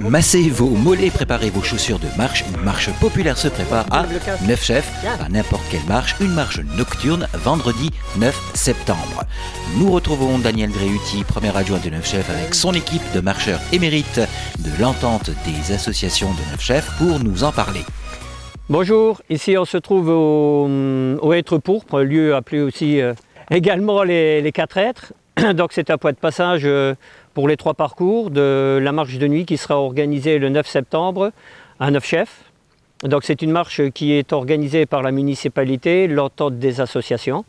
Massez vos mollets, préparez vos chaussures de marche. Une marche populaire se prépare à Neuf Chefs. Pas n'importe quelle marche, une marche nocturne, vendredi 9 septembre. Nous retrouvons Daniel Gréuty, premier adjoint de Neuf Chefs, avec son équipe de marcheurs émérites de l'entente des associations de Neuf Chefs pour nous en parler. Bonjour, ici on se trouve au Hêtre Pourpre, lieu appelé aussi également les 4 êtres. Donc c'est un point de passage pour les 3 parcours de la marche de nuit qui sera organisée le 9 septembre à Neuf Chefs. Donc c'est une marche qui est organisée par la municipalité, l'entente des associations.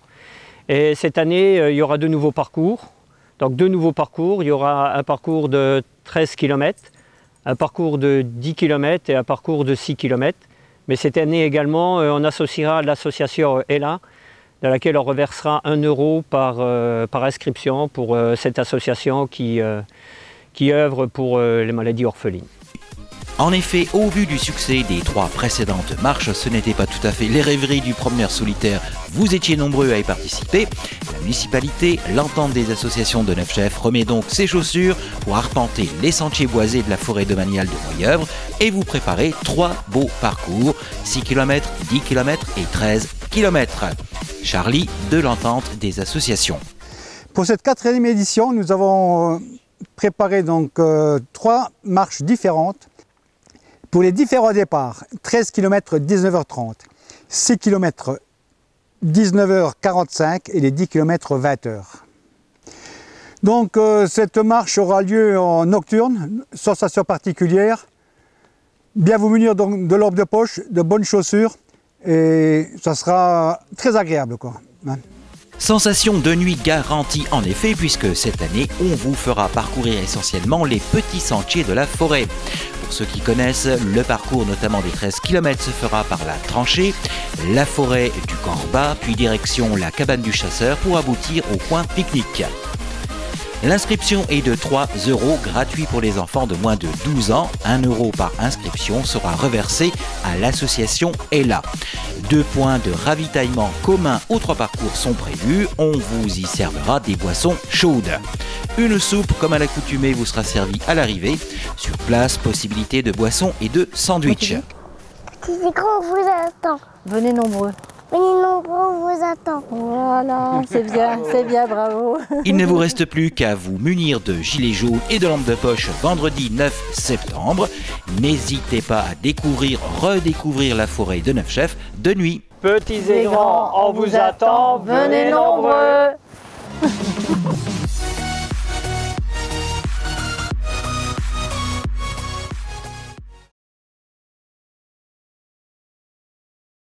Et cette année, il y aura 2 nouveaux parcours. Donc 2 nouveaux parcours, il y aura un parcours de 13 km, un parcours de 10 km et un parcours de 6 km. Mais cette année également, on associera l'association ELA, dans laquelle on reversera 1 euro par inscription pour cette association qui œuvre pour les maladies orphelines. En effet, au vu du succès des 3 précédentes marches, ce n'était pas tout à fait les rêveries du promeneur solitaire. Vous étiez nombreux à y participer. La municipalité, l'entente des associations de Neuf Chefs, remet donc ses chaussures pour arpenter les sentiers boisés de la forêt domaniale de Moyeuvre et vous préparer 3 beaux parcours, 6 km, 10 km et 13 km. Charlie de l'entente des associations. Pour cette 4e édition, nous avons préparé donc 3 marches différentes pour les différents départs. 13 km 19h30, 6 km 19h45 et les 10 km 20h. Donc cette marche aura lieu en nocturne, sensation particulière. Bien vous munir donc de lampe de poche, de bonnes chaussures et ça sera très agréable, quoi. Sensation de nuit garantie en effet, puisque cette année, on vous fera parcourir essentiellement les petits sentiers de la forêt. Pour ceux qui connaissent, le parcours notamment des 13 km se fera par la tranchée, la forêt du Corbat, puis direction la cabane du chasseur pour aboutir au coin pique-nique. L'inscription est de 3 euros, gratuit pour les enfants de moins de 12 ans. 1 euro par inscription sera reversé à l'association ELA. 2 points de ravitaillement communs aux 3 parcours sont prévus. On vous y servira des boissons chaudes. Une soupe, comme à l'accoutumée, vous sera servie à l'arrivée. Sur place, possibilité de boissons et de sandwichs. C'est grand, vous attend. Venez nombreux. Venez nombreux, on vous attend. Voilà, c'est bien, bravo. Il ne vous reste plus qu'à vous munir de gilets jaunes et de lampes de poche vendredi 9 septembre. N'hésitez pas à découvrir, redécouvrir la forêt de Neuf Chefs de nuit. Petits et grands, on vous attend, venez nombreux.